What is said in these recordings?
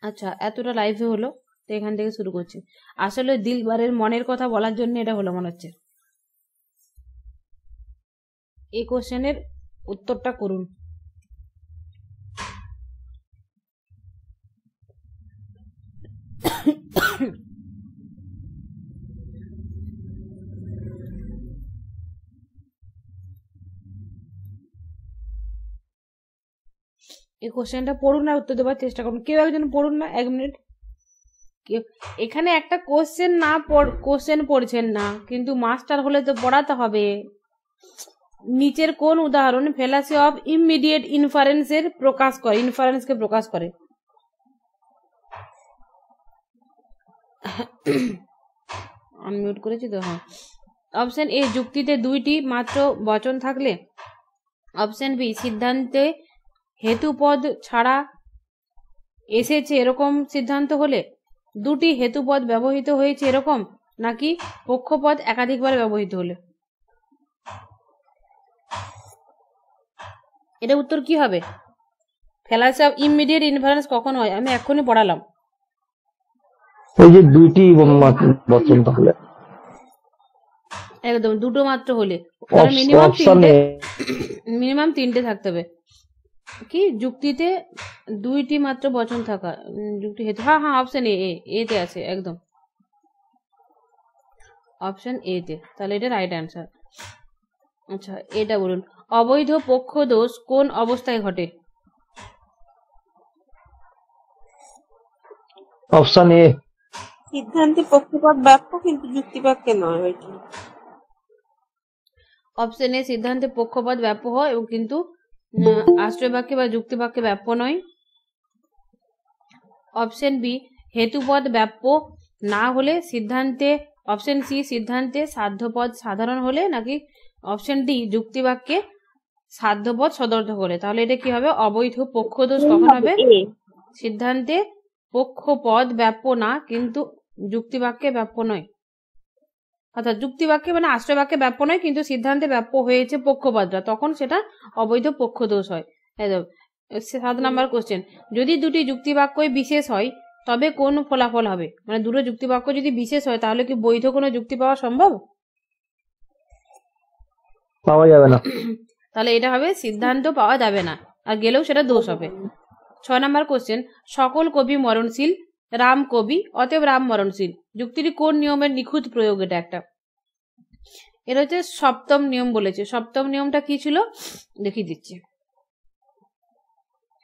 আচ্ছা, এতটা লাইভে হলো, তো এখান থেকে শুরু করছি। আসলে দিলবারের মনের কথা বলার জন্য এটা হলো মনে হচ্ছে। এই কোশ্চেনের উত্তরটা করুন। এই কোশ্চেনটা পড়ুন আর উত্তর দেওয়ার চেষ্টা করুন। কেউ একজন পড়ুন না, 1 মিনিট। এখানে একটা কোশ্চেন পড়ছেন না, কিন্তু মাস্টার হলে তো পড়াতে হবে। নিচের কোন উদাহরণ ফেলাসি অফ ইমিডিয়েট ইনফারেন্সের ইনফারেন্সকে প্রকাশ করে? আনমিউট করেছি তো, হ্যাঁ। অপশন এ, যুক্তিতে 2টি মাত্র বচন থাকলে। অপশন বি, সিদ্ধান্তে হেতুপদ ছাড়া এসেছে এরকম সিদ্ধান্ত হলে। 2টি হেতুপদ ব্যবহৃত হয়েছে এরকম, নাকি পক্ষপদ একাধিকবার ব্যবহৃত হলে। এটা উত্তর কি হবে? ফেলাসি অফ ইমিডিয়েট ইনফারেন্স কখন হয়? আমি এক্ষুনি পড়ালাম। ওই যে 2টি বচন তাহলে, একদম 2টো মাত্র হলে, মিনিমাম 3টে থাকতে হবে। কি যুক্তিতে 2টি মাত্র বচন থাকা, যুক্তি হেতু, হ্যাঁ হ্যাঁ, অপশন এ তে আছে, একদম অপশন এ তে। তাহলে এটা রাইট অ্যান্সার। আচ্ছা, এটা বলুন, অবৈধ পক্ষ দোষ কোন অবস্থায় ঘটে? অপশন এ, সিদ্ধান্তে পক্ষপাত ব্যাপ্য কিন্তু যুক্তিবাক্যে নয়। ওইটা অপশন এ, সিদ্ধান্তে পক্ষপাত ব্যাপ্য হয় এবং কিন্তু আশ্রয় বাক্যে বা যুক্তি বাক্যে ব্যাপ্য নয়। অপশন বি, হেতুপদ ব্যাপ্য না হলে সিদ্ধান্তে। অপশন সি, সিদ্ধান্তে সাধ্যপদ সাধারণ হলে, নাকি অপশন ডি, যুক্তি বাক্যে সাধ্যপদ সদর্থক হলে। তাহলে এটা কি হবে? অবৈধ পক্ষ দোষ কখন হবে? সিদ্ধান্তে পক্ষপদ ব্যাপ্য না, কিন্তু যুক্তি বাক্যে ব্যাপ্য নয়। অর্থাৎ যুক্তি বাক্যে মানে আশ্রয় বাক্যে ব্যাপ্য নয়, কিন্তু সিদ্ধান্তে ব্যাপ্য হয়েছে পক্ষপাতরা, তখন সেটা অবৈধ পক্ষ দোষ হয়। 7 নম্বর কোশ্চেন, যদি 2টি যুক্তি বাক্যই বিশেষ হয় তবে কোন ফলাফল হবে? মানে 2টো যুক্তি বাক্য যদি বিশেষ হয় তাহলে কি বৈধ কোনো যুক্তি পাওয়া সম্ভব? পাওয়া যাবে না। তাহলে এটা হবে সিদ্ধান্ত পাওয়া যাবে না, আর গেলেও সেটা দোষ হবে। 6 নম্বর কোশ্চেন, সকল কবি মরণশীল, রাম কবি, অতএব রাম মরণশীল। যুক্তিটি কোন নিয়মের নিখুঁত প্রয়োগ? এটা একটা, এটা হচ্ছে 7ম নিয়ম বলেছে। 7ম নিয়মটা কি ছিল দেখিয়ে দিচ্ছি।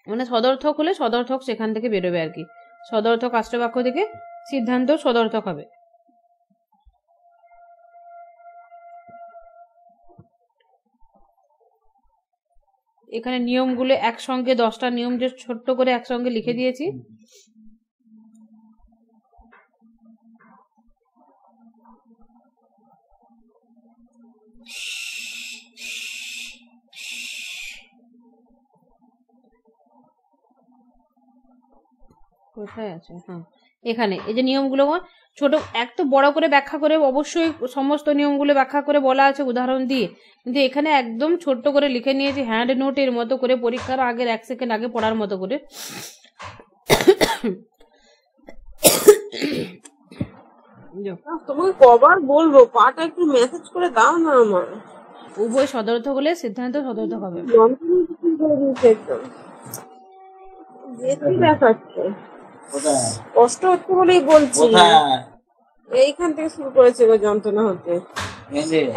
মানে সদর্থক হলে সদর্থক সেখান থেকে বেরোবে আর কি, সদর্থক আশ্রয় বাক্য থেকে সিদ্ধান্ত সদর্থক হবে। এখানে নিয়মগুলো একসঙ্গে 10টা নিয়ম যে ছোট্ট করে একসঙ্গে লিখে দিয়েছি। কোথায় আছে? হ্যাঁ, এখানে এই যে নিয়মগুলো ছোট, এক তো বড় করে ব্যাখ্যা করে অবশ্যই সমস্ত নিয়মগুলো ব্যাখ্যা করে বলা আছে উদাহরণ দিয়ে, কিন্তু এখানে একদম ছোট্ট করে লিখে নিয়েছি হ্যান্ড নোটের মতো করে, পরীক্ষার আগের 1 সেকেন্ড আগে পড়ার মতো করে। তোমাকে কবার বলবো, পাটা একটু মেসেজ করে দাও না আমার। উভয় সদর্থক হলে সিদ্ধান্ত সদর্থক হবে। দেখাচ্ছে কষ্ট হচ্ছে বলেই বলছি, এইখান থেকে শুরু করেছে গো যন্ত্রণা হতে,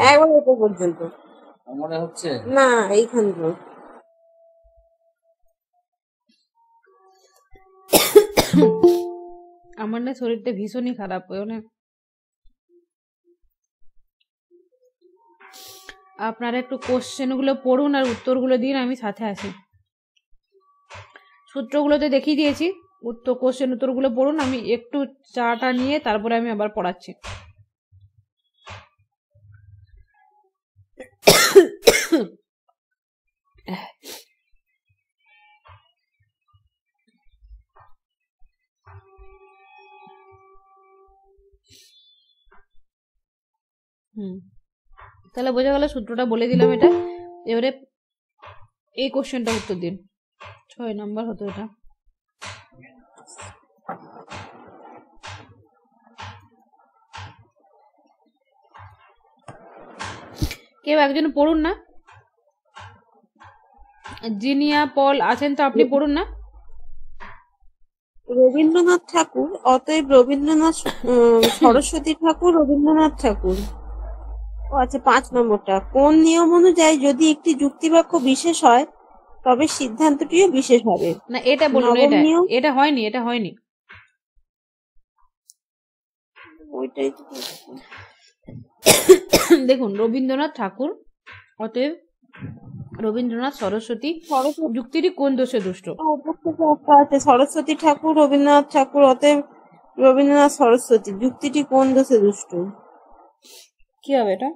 একবার উপর পর্যন্ত মনে হচ্ছে না, এইখান থেকে। আমার না শরীরটা ভীষণই খারাপ, মানে আপনারা একটু কোশ্চেনগুলো পড়ুন আর উত্তরগুলো দিন, আমি সাথে আছি। সূত্রগুলোতে দেখিয়ে দিয়েছি, কোশ্চেন উত্তরগুলো পড়ুন, আমি একটু চাটা নিয়ে তারপরে আমি আবার পড়াচ্ছি। তাহলে বোঝা গেল, সূত্রটা বলে দিলাম এটা। এবারে এই কোশ্চেনটা উত্তর দিন। 6 নম্বর হতো এটা। কেউ একজন পড়ুন না, জিনিয়া পল আছেন তো, আপনি পড়ুন না। রবীন্দ্রনাথ ঠাকুর, অতএব রবীন্দ্রনাথ সরস্বতী ঠাকুর, রবীন্দ্রনাথ ঠাকুর। ও আচ্ছা, 5 নম্বরটা, কোন নিয়ম অনুযায়ী যদি একটি যুক্তিবাক্য বিশেষ হয় তবে সিদ্ধান্তটিও বিশেষ হবে? না এটা বলুন, এটা হয়নি, এটা হয়নি। ওইটাই তো দেখুন, রবীন্দ্রনাথ ঠাকুর অতএব রবীন্দ্রনাথ সরস্বতী যুক্তিটি কোন দোষে দুষ্ট? সরস্বতী ঠাকুর, রবীন্দ্রনাথ ঠাকুর, অতএব রবীন্দ্রনাথ সরস্বতী যুক্তিটি কোন দোষে দুষ্ট? কি হবে এটা?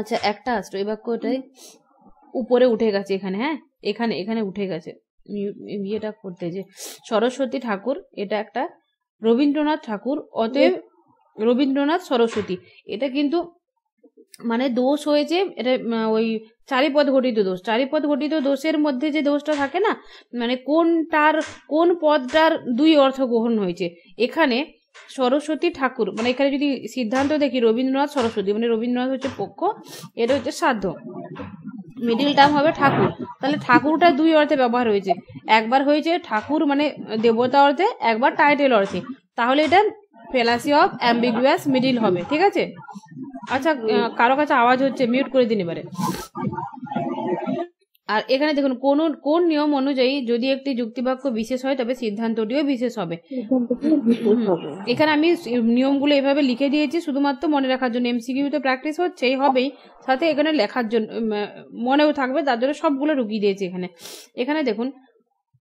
আচ্ছা, একটা আসলো এই বাক্যটাই উপরে উঠে গেছে এখানে, হ্যাঁ এখানে উঠে গেছে বিয়েটা করতে, যে সরস্বতী ঠাকুর এটা একটা, রবীন্দ্রনাথ ঠাকুর অতএব রবীন্দ্রনাথ সরস্বতী, এটা কিন্তু মানে দোষ হয়েছে, এটা ওই চারিপদ ঘটিত দোষ। চারিপদ ঘটিত দোষের মধ্যে যে দোষটা থাকে না, মানে কোন পদটার 2 অর্থ গ্রহণ হয়েছে। এখানে সরস্বতী ঠাকুর, মানে এখানে যদি সিদ্ধান্ত দেখি রবীন্দ্রনাথ সরস্বতী, মানে রবীন্দ্রনাথ হচ্ছে পক্ষ, এটা হচ্ছে সাধ্য, মিডিল টার্ম হবে ঠাকুর। তাহলে ঠাকুরটা 2 অর্থে ব্যবহার হয়েছে, একবার হয়েছে ঠাকুর মানে দেবতা অর্থে, একবার টাইটেল অর্থে, তাহলে এটা ফেলাসি অফ অ্যাম্বিগুয়াস মিডিল হবে। ঠিক আছে? আচ্ছা, কারো কাছে আওয়াজ হচ্ছে, মিউট করে দিন এবারে। আর এখানে দেখুন, কোন নিয়ম অনুযায়ী যদি একটি যুক্তিবাক্য বিশেষ হয় তবে সিদ্ধান্তটিও বিশেষ হবে। এখানে আমি নিয়মগুলো এভাবে লিখে দিয়েছি শুধুমাত্র মনে রাখার জন্য, এমসিকিউতে প্র্যাকটিস হচ্ছেই হবেই, সাথে এখানে লেখার জন্য মনেও থাকবে, তার জন্য সবগুলো ঢুকিয়ে দিয়েছি এখানে। এখানে দেখুন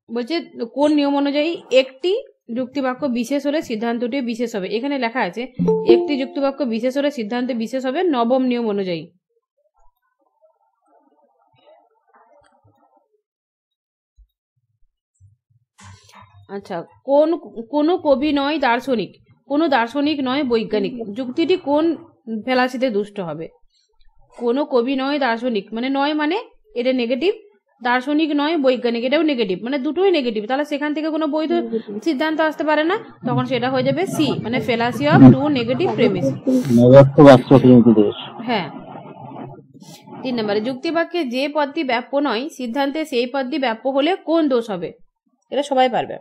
বলছে কোন নিয়ম অনুযায়ী একটি যুক্তিবাক্য বিশেষ হলে সিদ্ধান্তটি বিশেষ হবে। এখানে লেখা আছে একটি যুক্তিবাক্য বিশেষ হলে সিদ্ধান্ত বিশেষ হবে 9ম নিয়ম অনুযায়ী। আচ্ছা, কোন কবি নয় দার্শনিক, কোন দার্শনিক নয় বৈজ্ঞানিক যুক্তিটি কোন ফেলাসিতে দুষ্ট হবে? কোন কবি নয় দার্শনিক, মানে নয় মানে এটা নেগেটিভ, দার্শনিক নয় বৈজ্ঞানিক এটাও নেগেটিভ, মানে দুটোই নেগেটিভ, তাহলে সেখান থেকে কোনো বৈধ সিদ্ধান্ত আসতে পারে না, তখন সেটা হয়ে যাবে সি, মানে ফেলাসি অফ 2 নেগেটিভ প্রেমিস। হ্যাঁ। 3 নম্বরে, যুক্তিবাক্যে যে পদটি ব্যাপ্য নয় সিদ্ধান্তে সেই পদটি ব্যাপ্য হলে কোন দোষ হবে? এটা সবাই পারবে।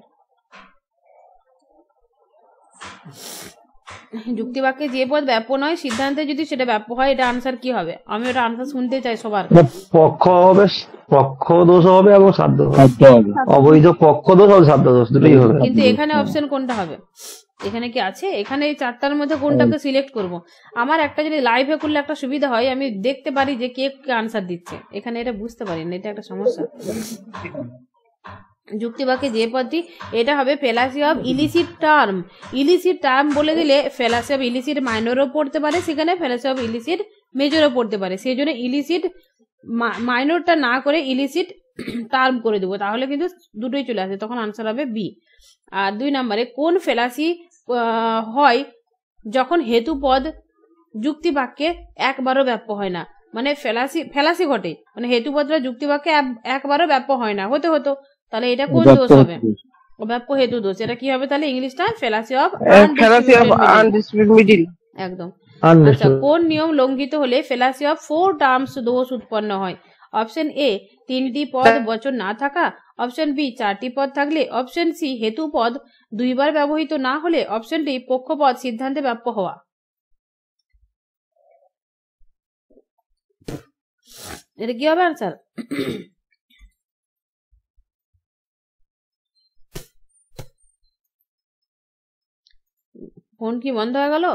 যুক্তিবাক্যে যে পদ ব্যাপ্য নয় সিদ্ধান্তে যদি সেটা ব্যাপ্য হয়, এটা আনসার কি হবে? আমি ওটা আনসার শুনতে চাই সবার। পক্ষ হবে, পক্ষ দোষ হবে এবং সাধ্য হবে, অবৈধ পক্ষ দোষ আর সাধ্য দোষ দুটোই হবে। কিন্তু এখানে অপশন কোনটা হবে? এখানে কি আছে? এখানে এই 4টার মধ্যে কোনটাকে সিলেক্ট করব? আমার একটা যদি লাইভে করলে একটা সুবিধা হয়, আমি দেখতে পারি যে কে আনসার দিচ্ছে, এখানে এটা বুঝতে পারি না, এটা একটা সমস্যা। যুক্তিবাক্যে যে পদটি, এটা হবে fallacy of illicit term. Illicit term বলে দিলে ফেলাসি অফ ইলিসিট মাইনরও পড়তে পারে, সেখানে ফেলাসি অফ ইলিসিট মেজরও পড়তে পারে, সেই জন্য ইলিসিট মাইনরটা না করে ইলিসিট টার্ম করে দেবো, তাহলে কিন্তু দুটোই চলে আসে, তখন আনসার হবে বি। আর 2 নম্বরে, কোন ফেলাসি হয় যখন হেতুপদ যুক্তিবাক্যে একবারও ব্যাপ্য হয় না? মানে ফেলাসি ঘটে, মানে হেতুপদটা যুক্তিবাক্যে একবারও ব্যাপ্য হয় না, হতো, তাহলে এটা কোন দোষ হবে? অব্যাপ্য হেতু দোষ। এটা কি হবে তাহলে ইংলিশটা? Fallacy of undisputed middle. একদম। আচ্ছা, কোন নিয়ম লঙ্ঘিত হলে ফেলাসি অফ 4 টার্মস দোষ উৎপন্ন হয়? অপশন এ 3টি পদ বচন না থাকা, অপশন বি 4টি পদ থাকলে, অপশন সি হেতু পদ 2বার ব্যবহৃত না হলে, অপশন ডি পক্ষপদ সিদ্ধান্তে ব্যাপ্য হওয়া। এটা কি হবে আনসার? ফোন কি বন্ধ হয়ে গেল?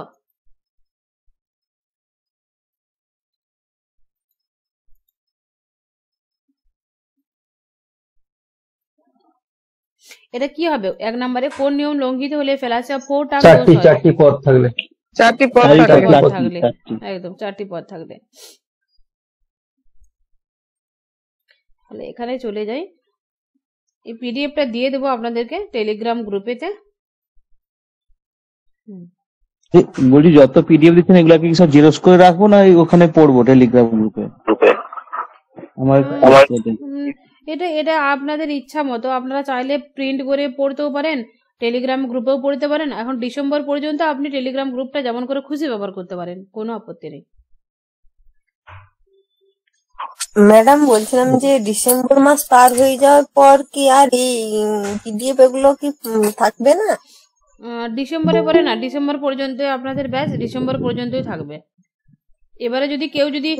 এটা কি হবে? 1 নম্বরে, কোন নিয়ম লঙ্ঘিত হলে ফেলাসি অফ 4 টার্ম দোষ হয়? 4টি পদ থাকলে, 4টি পদ থাকলে, একদম 4টি পদ থাকলে। তাহলে এখানে চলে যাই, এই পিডিএফটা দিয়ে দেবো আপনাদেরকে টেলিগ্রাম গ্রুপেতে। বলছি যত পিডিএফ দিচ্ছেন এগুলা কি সব জেরক্স করে রাখবো না ওখানে পড়বো টেলিগ্রাম গ্রুপে? আমার এটা এটা আপনাদের ইচ্ছা মতো, আপনারা চাইলে প্রিন্ট করে পড়তেও পারেন, টেলিগ্রাম গ্রুপেও পড়তে পারেন। এখন ডিসেম্বর পর্যন্ত আপনি টেলিগ্রাম গ্রুপটা যেমন করে খুশি ব্যবহার করতে পারেন, কোনো আপত্তি নেই। ম্যাডাম বলছিলাম যে ডিসেম্বর মাস পার হয়ে যাওয়ার পর কি আর এই পিডিএফ এগুলো কি থাকবে না? ডিসেম্বরে পরে না, ডিসেম্বর পর্যন্ত আপনাদের ব্যাচ ডিসেম্বর পর্যন্তই থাকবে। এবারে যদি কেউ যদি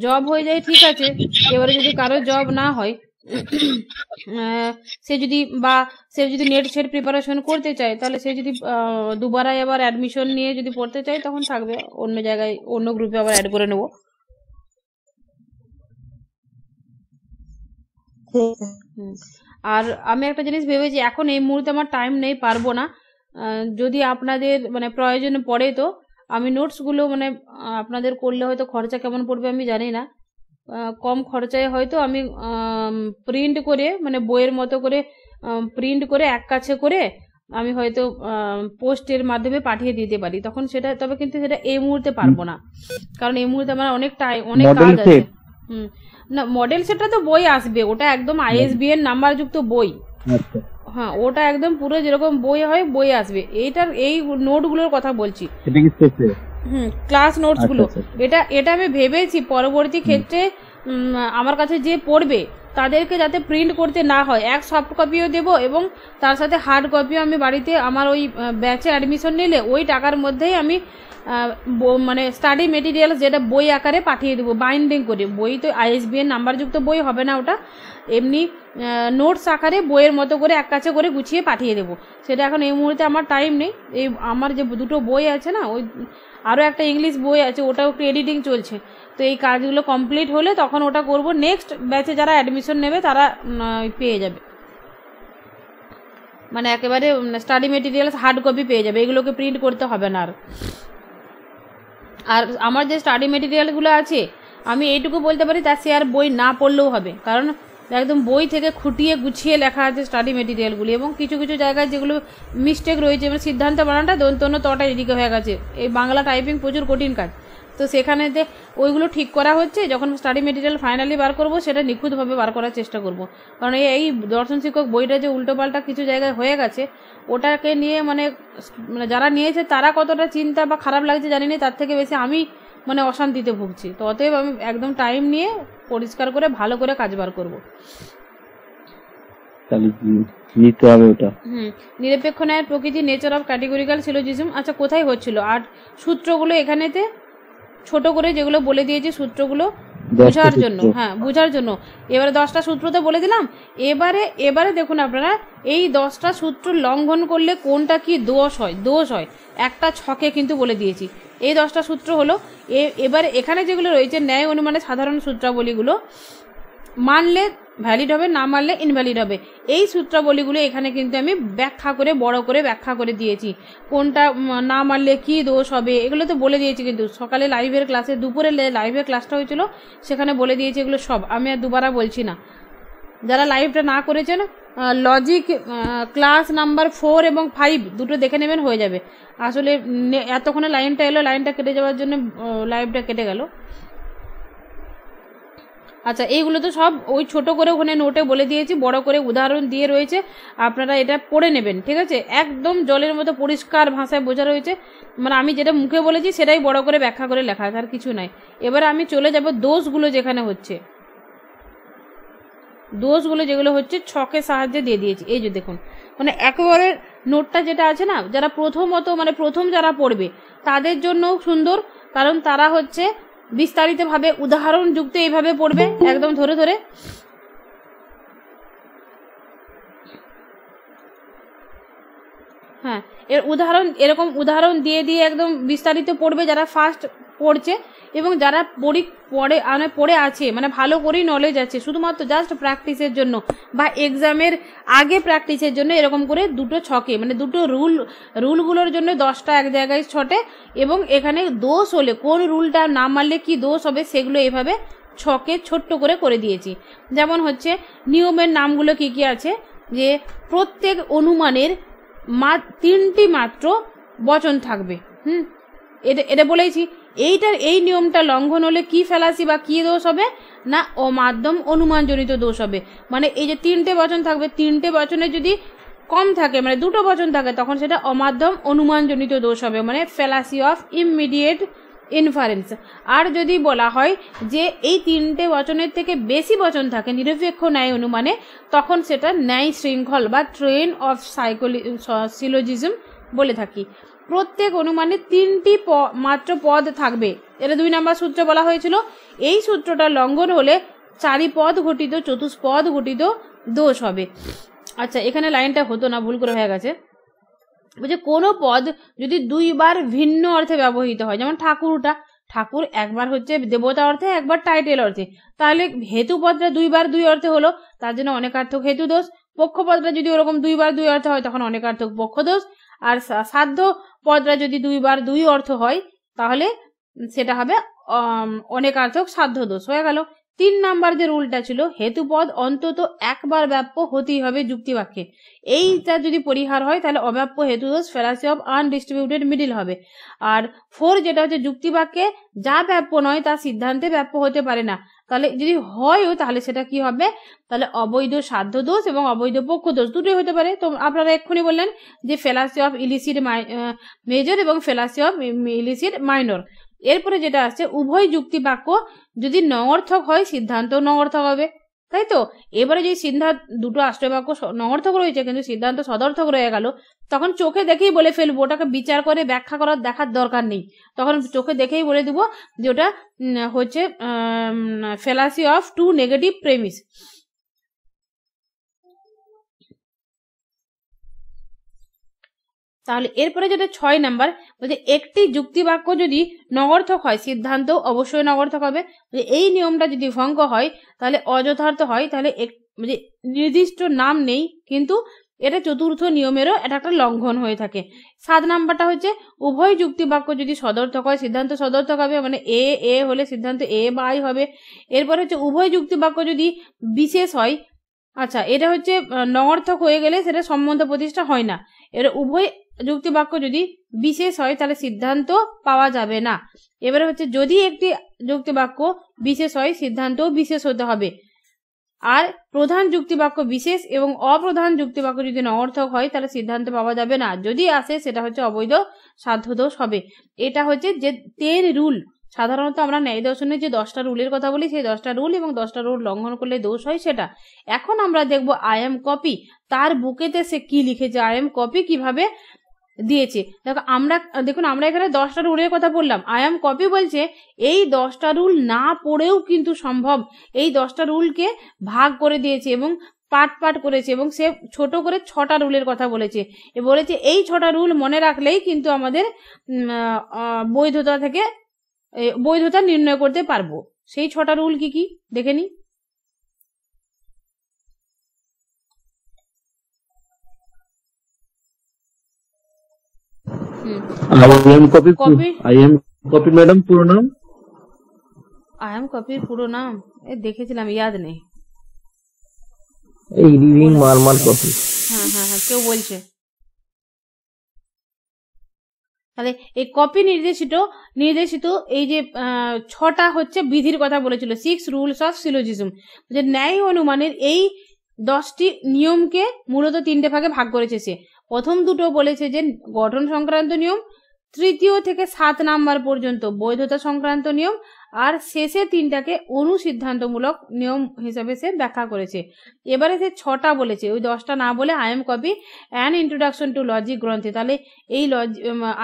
জব হয়ে যায় ঠিক আছে, এবারে যদি কারো জব না হয়, সে যদি নেট সেট প্রিপারেশন করতে চায়, তাহলে সে যদি দুবারাই আবার অ্যাডমিশন নিয়ে যদি পড়তে চায় তখন থাকবে, অন্য জায়গায় অন্য গ্রুপে আবার অ্যাড করে নেবো। আর আমি একটা জিনিস ভেবেছি, এখন এই মুহূর্তে আমার টাইম নেই, পারবো না। যদি আপনাদের মানে প্রয়োজন পড়ে তো আমি নোটসগুলো মানে আপনাদের করলে হয়তো খরচা কেমন পড়বে আমি জানি না, কম খরচায় হয়তো আমি প্রিন্ট করে মানে বইয়ের মতো করে প্রিন্ট করে এক কাছে করে আমি হয়তো পোস্টের মাধ্যমে পাঠিয়ে দিতে পারি, তখন সেটা, তবে কিন্তু সেটা এই মুহূর্তে পারবো না, কারণ এই মুহূর্তে আমার অনেক কাজ আছে। না, মডেল সেটটা তো বই আসবে, ওটা একদম ISBN নাম্বার যুক্ত বই। হ্যাঁ, ওটা একদম পুরো যেরকম বই হয় বই আসবে। এইটার এই নোটগুলোর কথা বলছি, ক্লাস নোটস গুলো। এটা আমি ভেবেছি পরবর্তী ক্ষেত্রে আমার কাছে যে পড়বে তাদেরকে যাতে প্রিন্ট করতে না হয়, এক সফট কপিও দেবো এবং তার সাথে হার্ড কপিও আমি বাড়িতে আমার ওই ব্যাচে অ্যাডমিশন নিলে ওই টাকার মধ্যেই আমি মানে স্টাডি মেটেরিয়াল যেটা বই আকারে পাঠিয়ে দেবো বাইন্ডিং করে। বই তো ISBN নাম্বারযুক্ত বই হবে না, ওটা এমনি নোটস আকারে বইয়ের মতো করে এক কাছে করে গুছিয়ে পাঠিয়ে দেবো। সেটা এখন এই মুহূর্তে আমার টাইম নেই। এই আমার যে দুটো বই আছে না, ওই আরও একটা ইংলিশ বই আছে, ওটাও একটু এডিটিং চলছে, তো এই কাজগুলো কমপ্লিট হলে তখন ওটা করব। নেক্সট ব্যাচে যারা অ্যাডমিশন নেবে তারা পেয়ে যাবে, মানে একেবারে স্টাডি মেটেরিয়ালস হার্ড কপি পেয়ে যাবে, এগুলোকে প্রিন্ট করতে হবে না। আর আমার যে স্টাডি মেটেরিয়ালগুলো আছে আমি এইটুকু বলতে পারি, তার সে আর বই না পড়লেও হবে, কারণ একদম বই থেকে খুঁটিয়ে গুছিয়ে লেখা আছে স্টাডি মেটেরিয়ালগুলি। এবং কিছু কিছু জায়গায় যেগুলো মিস্টেক রয়েছে, মানে সিদ্ধান্ত বানানটা দন্তন্য তটা এদিকে হয়ে গেছে, এই বাংলা টাইপিং প্রচুর কঠিন কাজ, তো সেখানেতে ওইগুলো ঠিক করা হচ্ছে। যখন স্টাডি মেটেরিয়াল ফাইনালি বার করব সেটা নিখুঁতভাবে বার করার চেষ্টা করব, কারণ এই দর্শন শিক্ষক বইটা যে উল্টোপাল্টা কিছু জায়গায় হয়ে গেছে, ওটাকে নিয়ে মানে যারা নিয়েছে তারা কতটা চিন্তা বা খারাপ লাগছে জানি না, তার থেকে বেশি আমি মানে অশান্তিতে ভুগছি। তো অতএব আমি একদম টাইম নিয়ে পরিষ্কার করে ভালো করে কাজ বার করবো। নিরপেক্ষ ন্যায়ের প্রকৃতি, নেচার অফ ক্যাটেগরিক্যাল সিলোজিজম। আচ্ছা, কোথায় হচ্ছিল? আর সূত্রগুলো এখানেতে ছোট করে যেগুলো বলে দিয়েছি সূত্রগুলো বোঝার জন্য, হ্যাঁ বোঝার জন্য। এবারে 10টা সূত্র তো বলে দিলাম। এবারে দেখুন আপনারা, এই 10টা সূত্র লঙ্ঘন করলে কোনটা কি দোষ হয় একটা ছকে কিন্তু বলে দিয়েছি। এই 10টা সূত্র হলো, এবারে এখানে যেগুলো রয়েছে ন্যায় অনুমানের সাধারণ সূত্রাবলীগুলো মানলে ভ্যালিড হবে, না মানলে ইনভ্যালিড হবে। এই সূত্রাবলীগুলো এখানে কিন্তু আমি ব্যাখ্যা করে বড় করে ব্যাখ্যা করে দিয়েছি, কোনটা না মানলে কি দোষ হবে এগুলো তো বলে দিয়েছি। কিন্তু সকালে লাইভের ক্লাসে, দুপুরে লাইভের ক্লাসটা হয়েছিল, সেখানে বলে দিয়েছি এগুলো সব, আমি আর দুবারা বলছি না। যারা লাইভটা না করেছেন, লজিক ক্লাস নাম্বার 4 এবং 5 দুটো দেখে নেবেন, হয়ে যাবে। আসলে এতক্ষণে লাইনটা এলো, লাইনটা কেটে যাওয়ার জন্য লাইভটা কেটে গেল। আচ্ছা, এইগুলো তো সব ওই ছোট করে ওখানে নোটে বলে দিয়েছি, বড় করে উদাহরণ দিয়ে রয়েছে, আপনারা এটা পড়ে নেবেন, ঠিক আছে? একদম জলের মতো পরিষ্কার ভাষায় বোঝা রয়েছে, মানে আমি যেটা মুখে বলেছি সেটাই বড় করে ব্যাখ্যা করে লেখা আছে, আর কিছু নাই। এবারে আমি চলে যাব দোষগুলো যেখানে হচ্ছে, দোষগুলো যেগুলো হচ্ছে ছকের সাহায্যে দিয়ে দিয়েছি। এই যে দেখুন, মানে একেবারে নোটটা যেটা আছে না, যারা প্রথম যারা পড়বে তাদের জন্য সুন্দর, কারণ তারা হচ্ছে বিস্তারিতভাবে উদাহরণ যুক্ত এইভাবে পড়বে, একদম ধরে ধরে। হ্যাঁ, এর উদাহরণ এরকম উদাহরণ দিয়ে দিয়ে একদম বিস্তারিত পড়বে যারা ফার্স্ট পড়ছে, এবং যারা পড়ে আছে মানে ভালো করেই নলেজ আছে, শুধুমাত্র জাস্ট প্র্যাকটিসের জন্য বা এক্সামের আগে প্র্যাকটিসের জন্য, এরকম করে দুটো ছকে মানে দুটো রুলগুলোর জন্য 10টা এক জায়গায় ছটে, এবং এখানে দোষ হলে কোন রুলটা না মানলে কি দোষ হবে সেগুলো এভাবে ছকে ছোট্ট করে করে দিয়েছি। যেমন হচ্ছে নিয়মের নামগুলো কি কি আছে, যে প্রত্যেক অনুমানের 3টি মাত্র বচন থাকবে। এটা বলেছি। এই নিয়মটা লঙ্ঘন হলে কি ফ্যালাসি বা কি দোষ হবে না অমাধ্যম অনুমানজনিত দোষ হবে। মানে এই যে 3টে বচন থাকবে, 3টে বচনে যদি কম থাকে মানে 2টো বচন থাকে তখন সেটা অমাধ্যম অনুমানজনিত দোষ হবে, মানে ফ্যালাসি অফ ইমিডিয়েট ইনফারেন্স। আর যদি বলা হয় যে এই 3টে বচনের থেকে বেশি বচন থাকে নিরপেক্ষ ন্যায় অনুমানে, তখন সেটা ন্যায় শৃঙ্খল বা ট্রেন অফ সিলোজিজম বলে থাকি। প্রত্যেক অনুমানে 3টি মাত্র পদ থাকবে, এটা 2 নম্বর সূত্রে বলা হয়েছিল। এই সূত্রটা লঙ্ঘন হলে 4 পদ ঘটিত চতুষ্পদ ঘটিত দোষ হবে। আচ্ছা, এখানে লাইনটা হতো না, ভুল করে হয়ে গেছে। বলছে কোনো পদ যদি 2 বার ভিন্ন অর্থে ব্যবহৃত হয়, যেমন ঠাকুর একবার হচ্ছে দেবতা অর্থে, একবার টাইটেল অর্থে, তাহলে হেতু পদটা 2 বার 2 অর্থে হলো, তার জন্য অনেকার্থক হেতু দোষ। পক্ষ পদটা যদি ওরকম 2 বার 2 অর্থে হয় তখন অনেকার্থক পক্ষ দোষ। আর সাধ্য পদটা যদি 2 বার 2 অর্থ হয় তাহলে সেটা হবে অনেকার্থক সাধ্য দোষ হয়ে গেল। 3 নাম্বার যে রুলটা ছিল, হেতুপদ অন্তত একবার ব্যাপ্য হতেই হবে যুক্তিবাক্যে, এইটা যদি পরিহার হয় তাহলে অব্যাপ্য হেতুদোষ ফ্যালাসি অফ আনডিস্ট্রিবিউটেড মিডিল হবে। আর 4 যেটা হচ্ছে যুক্তিবাক্যে যা ব্যাপ্য নয় তা সিদ্ধান্তে ব্যাপ্য হতে পারে না, তাহলে যদি হয়ও তাহলে সেটা কি হবে, তাহলে অবৈধ সাধ্য দোষ এবং অবৈধ পক্ষ দোষ দুটোই হতে পারে। তো আপনারা এক্ষুনি বললেন যে ফ্যালাসি অফ ইলিসিট মেজর এবং ফ্যালাসি অফ ইলিসিট মাইনর। এরপরে যেটা আসছে, উভয় যুক্তি বাক্য যদি নঅর্থক হয় সিদ্ধান্ত নঅর্থক হবে, তাই তো। এবারে যদি সিদ্ধান্ত দুটো আশ্রয় বাক্য নঅর্থক রয়েছে কিন্তু সিদ্ধান্ত সদর্থক রয়ে গেল, তখন চোখে দেখেই বলে ফেলবো, ওটাকে বিচার করে ব্যাখ্যা করার দেখার দরকার নেই, তখন চোখে দেখেই বলে দিব যে ওটা হচ্ছে ফ্যালাসি অফ 2 নেগেটিভ প্রেমিস। তাহলে এরপরে যেটা 6 নাম্বার বলছে, একটি যুক্তি বাক্য যদি নগর্থক হয় সিদ্ধান্ত অবশ্যই নগর্থক হবে। এই নিয়মটা যদি ভঙ্গ হয় তাহলে অযথার্থ হয়, তাহলে নির্দিষ্ট নাম নেই কিন্তু এটা চতুর্থ নিয়মেরও এটা একটা লঙ্ঘন হয়ে থাকে। 7 নাম্বারটা হচ্ছে, উভয় যুক্তি বাক্য যদি সদর্থক হয় সিদ্ধান্ত সদর্থক হবে, মানে এ হলে সিদ্ধান্ত এ বা আই হবে। এরপর হচ্ছে উভয় যুক্তি বাক্য যদি বিশেষ হয়, আচ্ছা এটা হচ্ছে নগর্থক হয়ে গেলে সেটা সম্বন্ধ প্রতিষ্ঠা হয় না। এর উভয় যুক্তি বাক্য যদি বিশেষ হয় তাহলে সিদ্ধান্ত পাওয়া যাবে না। এবারে হচ্ছে যদি একটি যুক্তি বাক্য বিশেষ হয় সিদ্ধান্তও বিশেষ হতে হবে। আর প্রধান যুক্তি বাক্য বিশেষ এবং অপ্রধান যুক্তি বাক্য যদি নঅর্থক হয় তাহলে সিদ্ধান্ত পাওয়া যাবে না, যদি আসে সেটা হচ্ছে অবৈধ সাধ্য দোষ হবে। এটা হচ্ছে যে 10 রুল। সাধারণত আমরা ন্যায় দর্শনে যে 10টা রুলের কথা বলি সেই 10টা রুল এবং 10টা রুল লঙ্ঘন করলে দোষ হয় সেটা। এখন আমরা দেখবো আই এম কপি, তার বুকেতে সে কি লিখেছে, আই এম কপি কিভাবে দিয়েছে। দেখুন আমরা এখানে 10টা রুলের কথা বললাম, আই এম কপি বলছে এই 10টা রুল না পড়েও কিন্তু সম্ভব, এই 10টা রুলকে ভাগ করে দিয়েছে এবং পাট করেছে এবং সে ছোট করে 6টা রুলের কথা বলেছে। বলেছে এই 6টা রুল মনে রাখলেই কিন্তু আমাদের বৈধতা নির্ণয় করতে পারবো। সেই 6টা রুল কি কি দেখে নি। আই এম কপি ম্যাডাম পুরো নাম? আই এম কপির পুরো নাম দেখেছিলাম, ইয়াদ নেই। এই রিডিং মারমার কপি। হ্যাঁ কেউ বলছে। তাহলে এই কপি নির্দেশিত এই যে 6টা হচ্ছে বিধির কথা বলেছিল, 6 রুলস অফ সিলোজিজম। যে ন্যায় অনুমানের এই 10টি নিয়মকে মূলত 3টে ভাগে ভাগ করেছে সে। প্রথম দুটো বলেছে যে গঠন সংক্রান্ত নিয়ম, 3য় থেকে 7 নাম্বার পর্যন্ত বৈধতা সংক্রান্ত নিয়ম, আর শেষে 3টাকে অনুসিদ্ধান্তমূলক নিয়ম হিসেবে সে ব্যাখ্যা করেছে। এবারে সে 6টা বলেছে, ওই 10টা না বলে I am copy an introduction to logic গ্রন্থে। তাহলে এই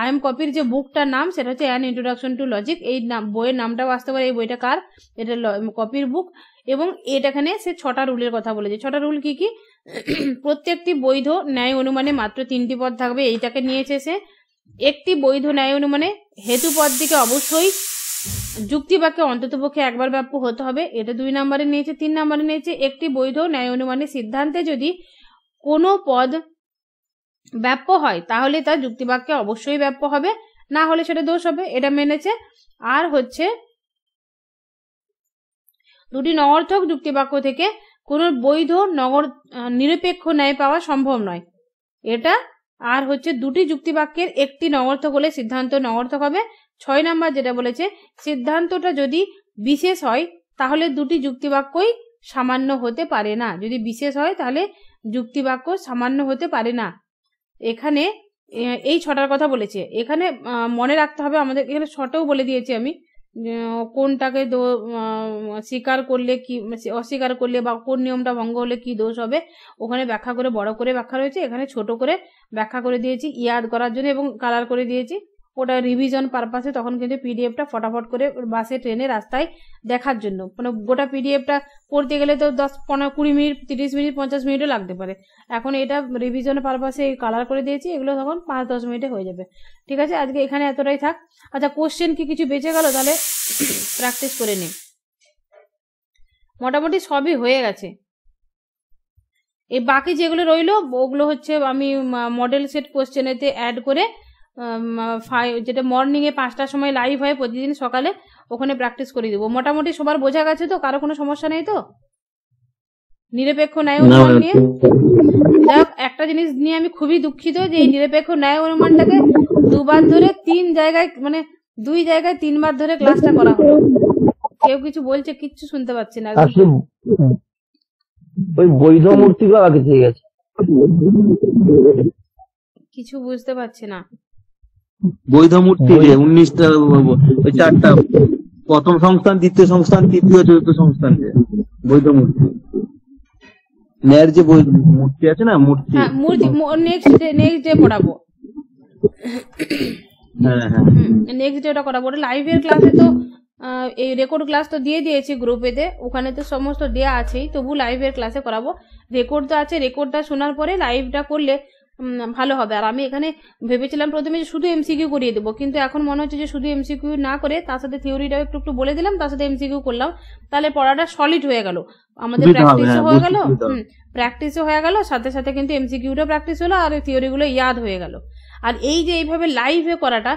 আই এম কপির যে বুকটার নাম সেটা হচ্ছে অ্যান ইন্ট্রোডাকশন টু লজিক। এই বইয়ের নামটাও আসতে পারে, এই বইটা কার, এটা কপির বুক। এবং এটাখানে সে 6টা রুলের কথা বলেছে। 6টা রুল কি কি, প্রত্যেকটি বৈধ ন্যায় অনুমানে মাত্র 3টি পদ থাকবে, এইটাকে নিয়েছে সে। একটি বৈধ ন্যায় অনুমানে হেতু পদ দিকে অবশ্যই যুক্তি বাক্যে অন্ততপক্ষে একবার ব্যাপ্য হতে হবে, এটা 2 নম্বরে নিয়েছে। 3 নম্বরে নিয়েছে একটি বৈধ ন্যায় অনুমানে সিদ্ধান্তে যদি কোনো পদ ব্যাপ্য হয় তাহলে তা যুক্তি বাক্যে অবশ্যই ব্যাপ্য হবে, না হলে সেটা দোষ হবে, এটা মেনেছে। আর হচ্ছে 2টি নঅর্থক যুক্তি বাক্য থেকে কোনো বৈধ নিরপেক্ষ ন্যায় পাওয়া সম্ভব নয়, এটা। আর হচ্ছে 2টি যুক্তি বাক্যের একটি নঅর্থক হলে সিদ্ধান্ত নঅর্থক হবে, 6 নাম্বার যেটা বলেছে, সিদ্ধান্তটা যদি বিশেষ হয় তাহলে দুটি যুক্তিবাক্যই সামান্য হতে পারে না। যদি বিশেষ হয় তাহলে যুক্তিবাক্য সামান্য হতে পারে না। এখানে এই 6টার কথা বলেছে। এখানে মনে রাখতে হবে আমাদের, এখানে 6টাও বলে দিয়েছি আমি, কোনটাকে স্বীকার করলে কি, অস্বীকার করলে বা কোন নিয়মটা ভঙ্গ হলে কি দোষ হবে, ওখানে ব্যাখ্যা করে বড় করে ব্যাখ্যা রয়েছে, এখানে ছোট করে ব্যাখ্যা করে দিয়েছি ইয়াদ করার জন্য এবং কালার করে দিয়েছি। ওটা রিভিশন পারপাসে, তখন কিন্তু পিডিএফটা ফটাফট করে বাসে ট্রেনে রাস্তায় দেখার জন্য, মানে গোটা পিডিএফটা পড়তে গেলে তো 10-15-20 মিনিট 30 মিনিট 50 মিনিটও লাগতে পারে। এখন এটা রিভিশন পারপাসে কালার করে দিয়েছি, এগুলো তখন 5-10 মিনিটে হয়ে যাবে। ঠিক আছে, আজকে এখানে এতটাই থাক। আচ্ছা, কোশ্চেন কি কিছু বেঁচে গেল? তাহলে প্র্যাকটিস করে নিই। মোটামুটি সবই হয়ে গেছে। এই বাকি যেগুলো রইলো ওগুলো হচ্ছে আমি মডেল সেট কোশ্চেনেতে অ্যাড করে, যেটা মর্নিং এ 5টার সময় লাইভ হয় প্রতিদিন সকালে, ওখানে প্র্যাকটিস করে দেবো। মোটামুটি সবার বোঝা গেছে তো? কারো কোনো সমস্যা নেই তো? নিরপেক্ষ ন্যায় অনুমান নিয়ে যাক, একটা জিনিস নিয়ে আমি খুবই দুঃখিত যে এই নিরপেক্ষ ন্যায় অনুমানটাকে 2 বার ধরে 3 জায়গায়, মানে 2 জায়গায় 3 বার ধরে ক্লাসটা করা হলো। কেউ কিছু বলছে, কিচ্ছু শুনতে পাচ্ছি না। ওই বৈধ মূর্তিগুলো বাকি থেকে গেছে, কিছু বুঝতে পারছি না। বৈধ মূর্তি যে 19টা, ওই 4টা, প্রথম সংস্থান, দ্বিতীয় সংস্থান, তৃতীয় চতুর্থ সংস্থান, যে বৈধ মূর্তি, ন্যায়ের যে মূর্তি আছে না, মূর্তি, হ্যাঁ মূর্তি নেক্সট ডে পড়াবো। হ্যাঁ হ্যাঁ নেক্সট ডে ওটা করাবো। ওটা লাইভের ক্লাসে তো এই রেকর্ড ক্লাস তো দিয়ে দিয়েছি গ্রুপেতে, ওখানে তো সমস্ত দেয়া আছেই, তবু লাইভের ক্লাসে করাবো। রেকর্ড তো আছে, রেকর্ডটা শোনার পরে লাইভটা করলে ভালো হবে। আর আমি এখানে ভেবেছিলাম প্রথমে যে শুধু এমসিকিউ করিয়ে দেবো, কিন্তু এখন মনে হচ্ছে যে শুধু এমসিকিউ না করে তার সাথে থিওরিটাও একটু একটু বলে দিলাম, তার সাথে এমসিকিউ করলাম, তাহলে পড়াটা সলিড হয়ে গেল, আমাদের প্র্যাকটিসও হয়ে গেল। প্র্যাকটিসও হয়ে গেল, সাথে সাথে কিন্তু এমসিকিউটাও প্র্যাকটিস হলো, আর থিওরিগুলো ইয়াদ হয়ে গেল। আর এই যে এইভাবে লাইভে করাটা,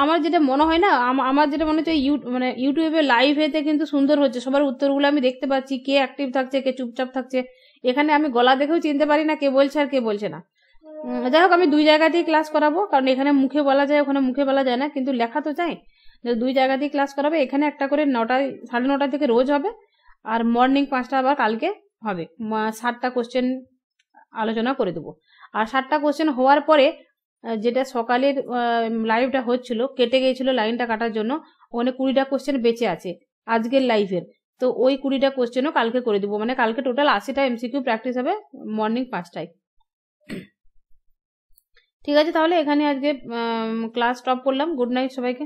আমার যেটা মনে হয় না, আমার যেটা মনে হচ্ছে মানে ইউটিউবে লাইভেতে কিন্তু সুন্দর হচ্ছে, সবার উত্তরগুলো আমি দেখতে পাচ্ছি, কে অ্যাক্টিভ থাকছে কে চুপচাপ থাকছে। এখানে আমি গলা দেখেও চিনতে পারি না কে বলছে আর কে বলছে না। যাই হোক, আমি 2 জায়গাতেই ক্লাস করাবো, কারণ এখানে মুখে বলা যায়, ওখানে মুখে বলা যায় না, কিন্তু লেখা তো চাই। 2 জায়গাতেই ক্লাস করাবে। এখানে একটা করে 9:30 থেকে রোজ হবে, আর মর্নিং 5টা আবার কালকে হবে। 60টা কোশ্চেন আলোচনা করে দেবো। আর 60টা কোশ্চেন হওয়ার পরে, যেটা সকালের লাইভটা হচ্ছিল, কেটে গিয়েছিল লাইনটা কাটার জন্য, ওখানে 20টা কোশ্চেন বেঁচে আছে আজকের লাইভের, তো ওই 20টা কোশ্চেনও কালকে করে দেবো। মানে কালকে টোটাল 80টা এমসিকিউ প্র্যাকটিস হবে মর্নিং 5টায়। ঠিক আছে, তাহলে এখানে আজকে ক্লাস স্টপ করলাম। গুড নাইট সবাইকে।